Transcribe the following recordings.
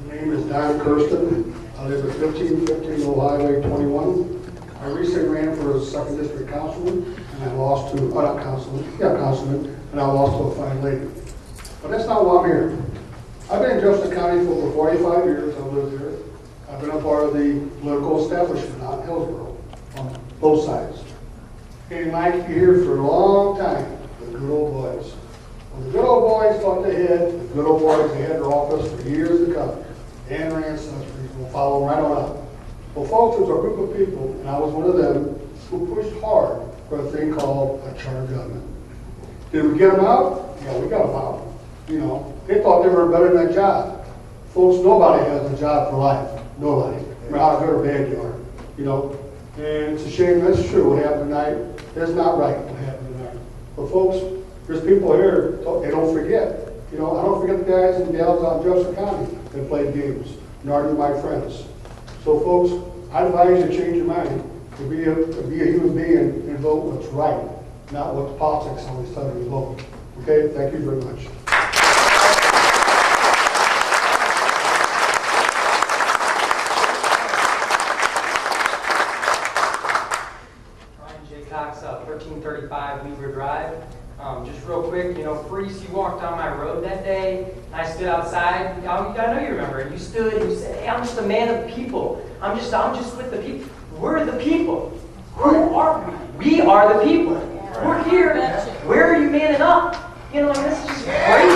My name is Don Kirsten. I live at 1515 Old Highway 21. I recently ran for a 2nd District Councilman, and I lost to, not Councilman, and I lost to a fine lady. But that's not why I'm here. I've been in Jefferson County for over 45 years. I've lived here. I've been a part of the political establishment out in Hillsborough, on both sides. And like you hear for a long time, the good old boys. When the good old boys fought the head, the good old boys, they had their office for years to come. And their ancestors will follow right on up. Well, folks, there's a group of people, and I was one of them, who pushed hard for a thing called a charter government. Did we get them out? Yeah, we got them out. You know, they thought they were better than that job. Folks, nobody has a job for life. Nobody. No matter how good or bad you are. You know, and it's a shame. That's true. What happened tonight, that's not right. What happened tonight. But folks, there's people here. They don't forget. You know, I don't forget the guys and gals out in Jefferson County that played games. Nor do my friends. So, folks, I advise you to change your mind to be a human being and vote what's right, not what the politics always tell you to vote. Okay? Thank you very much. Ryan J. Cox, 1335 Weaver Drive. Just real quick, you know, Freeze, you walked down my road that day, and I stood outside. I know you remember. And you stood and you said, "Hey, I'm just a man of the people. I'm just with the people. We're the people. Who are we? We are the people. We're here. Where are you manning up? You know, this is just crazy."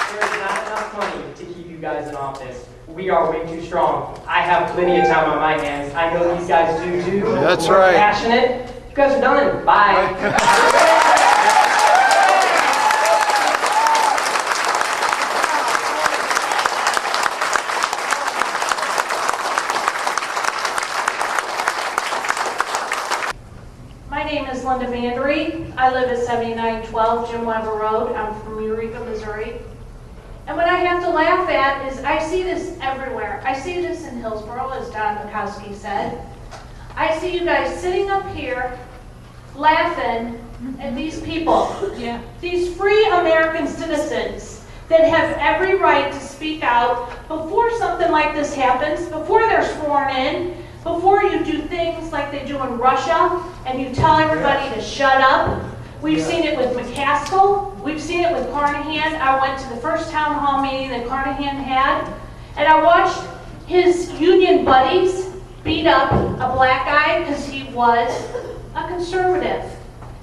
There's not enough money to keep you guys in office. We are way too strong. I have plenty of time on my hands. I know these guys do too. That's We're right. Passionate. You guys are done. Bye. My name is Linda Vandery. I live at 7912 Jim Weber Road. I'm from Eureka, Missouri. And what I have to laugh at is I see this everywhere. I see this in Hillsborough, as Don Bukowski said. I see you guys sitting up here laughing at these people. Yeah. These free American citizens that have every right to speak out before something like this happens, before they're sworn in, before you do things like they do in Russia and you tell everybody to shut up. We've seen it with McCaskill. We've seen it with Carnahan. I went to the first town hall meeting that Carnahan had, and I watched his union buddies beat up a black guy because he was a conservative.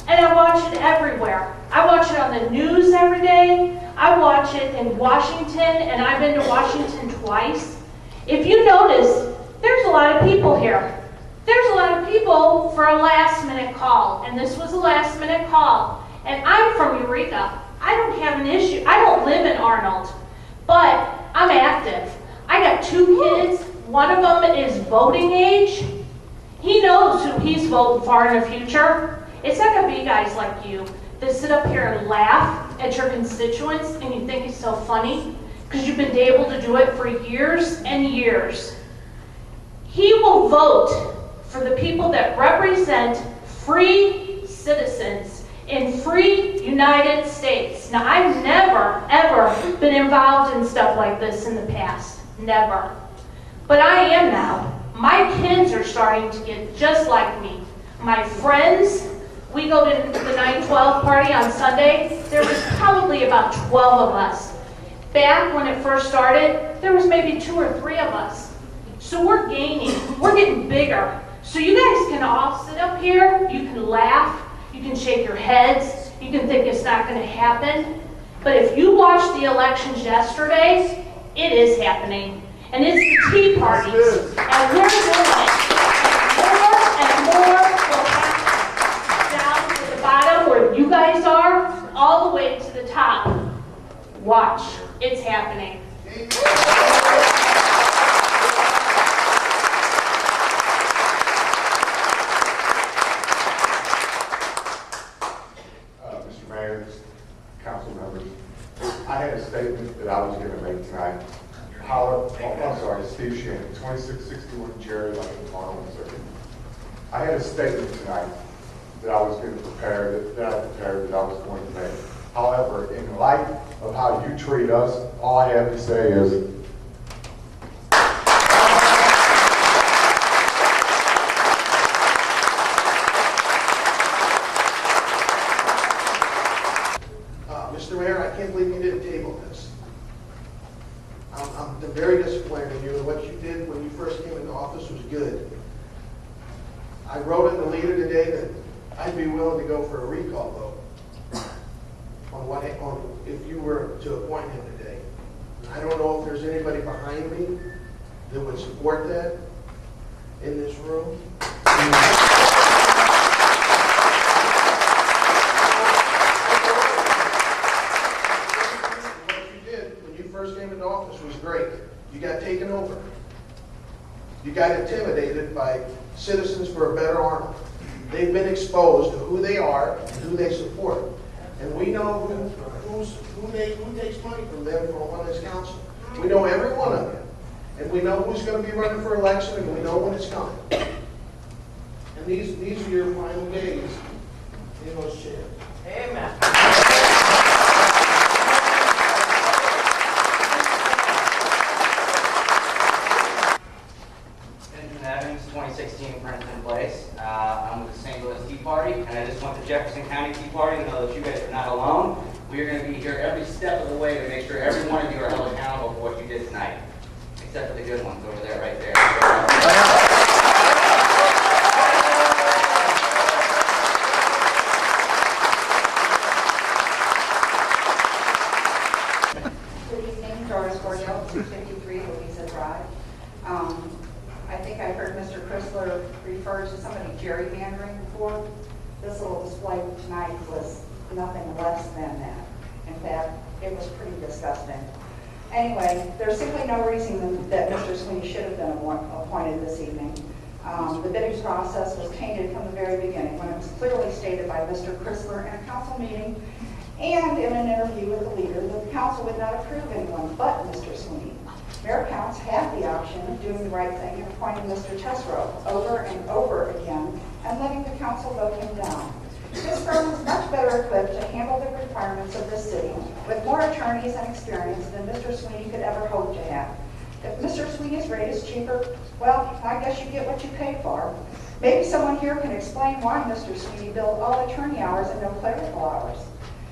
And I watch it everywhere. I watch it on the news every day. I watch it in Washington, and I've been to Washington twice. If you notice, there's a lot of people here. There's a lot of people for a last-minute call, and this was a last-minute call. And I'm from Eureka. I don't have an issue. I don't live in Arnold, but I'm active. I got 2 kids. One of them is voting age. He knows who he's voting for in the future. It's not going to be guys like you that sit up here and laugh at your constituents and you think it's so funny because you've been able to do it for years and years. He will vote for the people that represent free citizens in free United States. Now, I've never, ever been involved in stuff like this in the past. Never. But I am now. My kids are starting to get just like me. My friends, we go to the 9/12 party on Sunday. There was probably about 12 of us. Back when it first started, there was maybe 2 or 3 of us. So we're gaining. We're getting bigger. So you guys can all sit up here, you can laugh, you can shake your heads, you can think it's not going to happen. But if you watched the elections yesterday, it is happening. And it's the Tea Parties. And we're doing it. More and more will happen. Down to the bottom where you guys are, all the way to the top. Watch. It's happening. Mr. Mayor, council members, I had a statement that I was going to make tonight. Steve Shannon, 2661 Jerry Lane, Arnold, Missouri. I had a statement tonight that I was going to prepare, that I was going in light of how you treat us, all I have to say is, Mr. Mayor, I can't believe you didn't table this. I'm very disappointed in you, and what you did when you first came into office was good. I wrote in the leader today that I'd be willing to go for a recall vote on if you were to appoint him today. I don't know if there's anybody behind me that would support that in this room. Office was great. You got taken over. You got intimidated by Citizens for a Better Arnold. They've been exposed to who they are and who they support. And we know who takes money from them on this council. We know every one of them. And we know who's going to be running for election, and we know when it's coming. And these are your final days in those chairs. Amen. Evans, 2016 Princeton Place. I'm with the St. Louis Tea Party, and I just want the Jefferson County Tea Party to know that you guys are not alone. We are going to be here every step of the way to make sure every one of you are held accountable for what you did tonight, except for the good ones over there, right there. Good evening, Doris Cordell, 253 Louisa Drive. I think I heard Mr. Chrysler refer to somebody gerrymandering before. This little display tonight was nothing less than that. In fact, it was pretty disgusting. Anyway, there's simply no reason that Mr. Sweeney should have been appointed this evening. The bidding process was tainted from the very beginning when it was clearly stated by Mr. Chrysler in a council meeting and in an interview with the leader that the council would not approve anyone but Mr. Sweeney. Mayor Counts had the option of doing the right thing and appointing Mr. Tesreau over and over again and letting the council vote him down. This firm is much better equipped to handle the requirements of this city with more attorneys and experience than Mr. Sweeney could ever hope to have. If Mr. Sweeney's rate is cheaper, well, I guess you get what you pay for. Maybe someone here can explain why Mr. Sweeney billed all attorney hours and no clerical hours.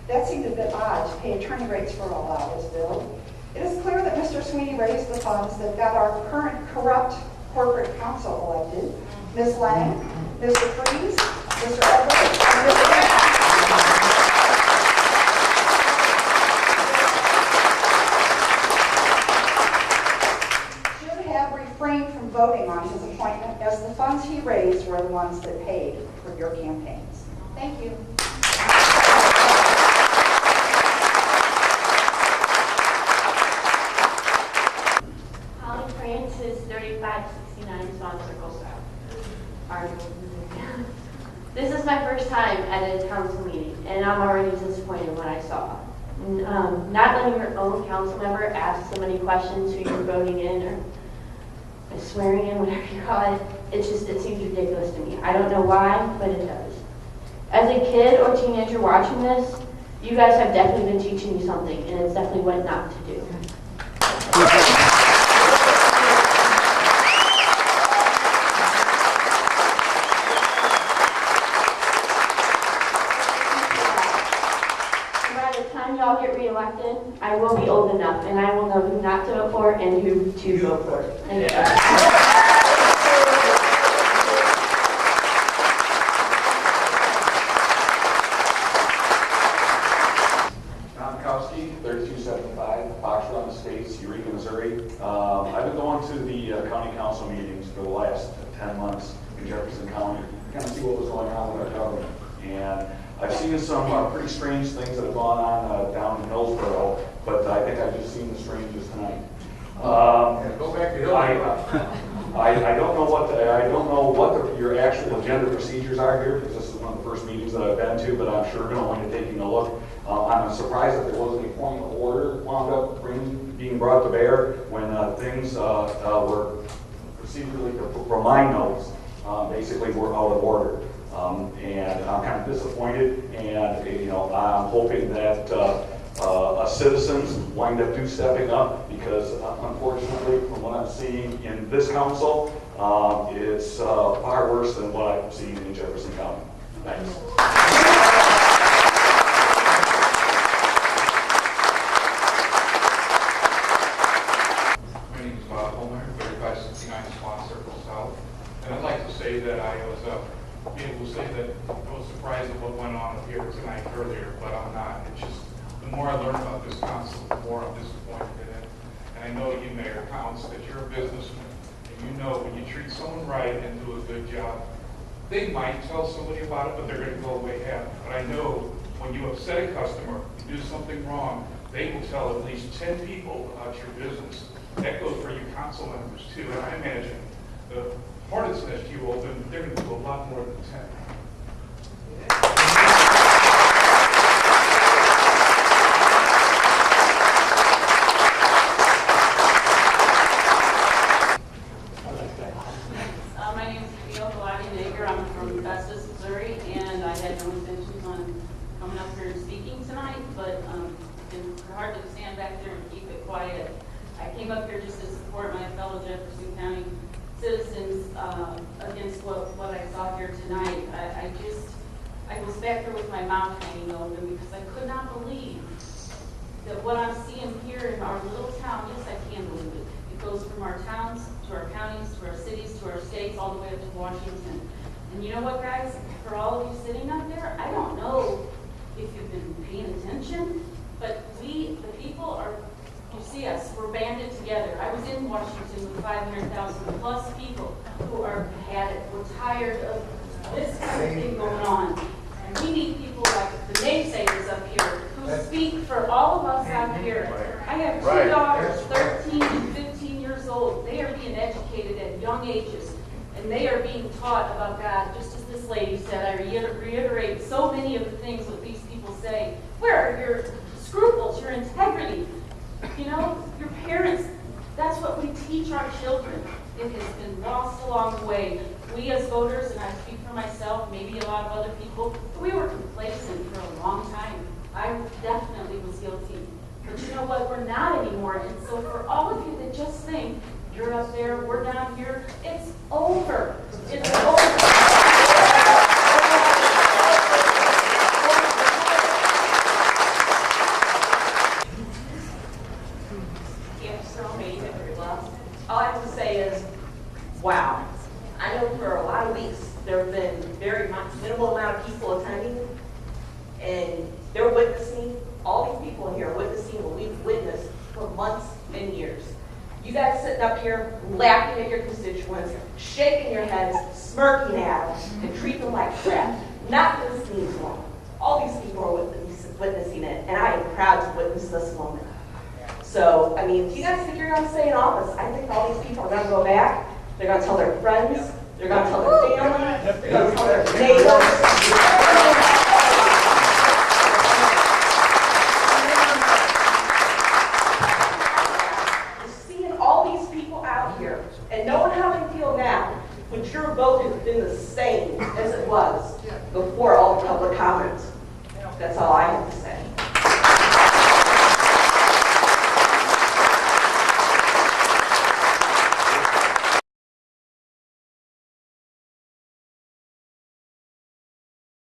That seemed a bit odd to pay attorney rates for all hours billed. It is clear that Mr. Sweeney raised the funds that got our current corrupt corporate council elected, Ms. Lang, Mr. Freeze, Mr. Edwards, and Mr. Brown. Should have refrained from voting on his appointment as the funds he raised were the ones that paid for your campaigns. Thank you. Francis, 3569 Swan Circle South. Arnold. This is my first time at a council meeting, and I'm already disappointed in what I saw. Not letting your own council member ask so many questions who you're voting in or swearing in, whatever you call it, it seems ridiculous to me. I don't know why, but it does. As a kid or teenager watching this, you guys have definitely been teaching me something, and it's definitely what not to do. Y'all get reelected, I will be old enough, and I will know who not to vote for and who to vote for. Thank you. Tom Kowski, 3275 Fox Run Estates, Eureka, Missouri. I've been going to the county council meetings for the last 10 months in Jefferson County to kind of see what was going on with our government. And I've seen some pretty strange things that have gone on down in Hillsborough, but I think I've just seen the strangest tonight. go back to Hillsborough. I don't know what your actual agenda procedures are here, because this is one of the first meetings that I've been to, but I'm sure going to taking a look. I'm surprised that there wasn't a point of order wound up being brought to bear when things were procedurally, from my notes, basically were out of order. And I'm kind of disappointed, and I'm hoping that us citizens wind up stepping up because unfortunately, from what I'm seeing in this council, it's far worse than what I've seen in Jefferson County. Thanks. My name is Bob Holmer, 3569 Swan Circle South. And I'd like to say that I was able to say that I was surprised at what went on up here tonight earlier, but I'm not. It's just, the more I learn about this council, the more I'm disappointed in it. And I know you, Mayor Counts, that you're a businessman, and you know when you treat someone right and do a good job, they might tell somebody about it, but they're going to go away happy. But I know when you upset a customer, you do something wrong, they will tell at least 10 people about your business. That goes for you council members too, and I imagine the hornet's nest you open, they're going to do a lot more than 10. My name is Camille Galati-Nager. I'm from Festus, Missouri, and I had no intentions on coming up here and speaking tonight, but it's hard to stand back there and keep it quiet. I came up here just to support my fellow Jefferson County citizens against what I saw here tonight. I was back there with my mouth hanging open because I could not believe that what I'm seeing here in our little town, yes, I can believe it. It goes from our towns to our counties, to our cities, to our states, all the way up to Washington. And you know what, guys? For all of you sitting up there, I don't know if you've been paying attention, but we, the people, are, you see us, we're banded together. I was in Washington with 500,000 plus people who are had it. We're tired of this kind of thing going on. And we need people like the naysayers up here who speak for all of us out here. I have two daughters, 13 and 15 years old. They are being educated at young ages, and they are being taught about God, just as this lady said. I reiterate so many of the things that these people say. Where are your scruples, your integrity? You know, your parents, that's what we teach our children. It has been lost along the way. We as voters, and I speak for myself, maybe a lot of other people, we were complacent for a long time. I definitely was guilty. But you know what? We're not anymore. And so for all of you that just think, you're up there, we're down here, it's over. It's over. All I have to say is, wow. I know for a lot of weeks there have been very minimal amount of people attending, and they're witnessing, all these people here are witnessing what we've witnessed for months and years. You guys sitting up here laughing at your constituents, shaking your heads, smirking at them, and treating them like crap. Not listening to them. All these people are witnessing it, and I am proud to witness this moment. So, I mean, if you guys think you're going to stay in office, I think all these people are going to go back. They're going to tell their friends. They're going to tell their family. They're going to tell their neighbors. Seeing all these people out here and knowing how they feel now, would your vote have been the same as it was before all the public comments? That's all I have to say.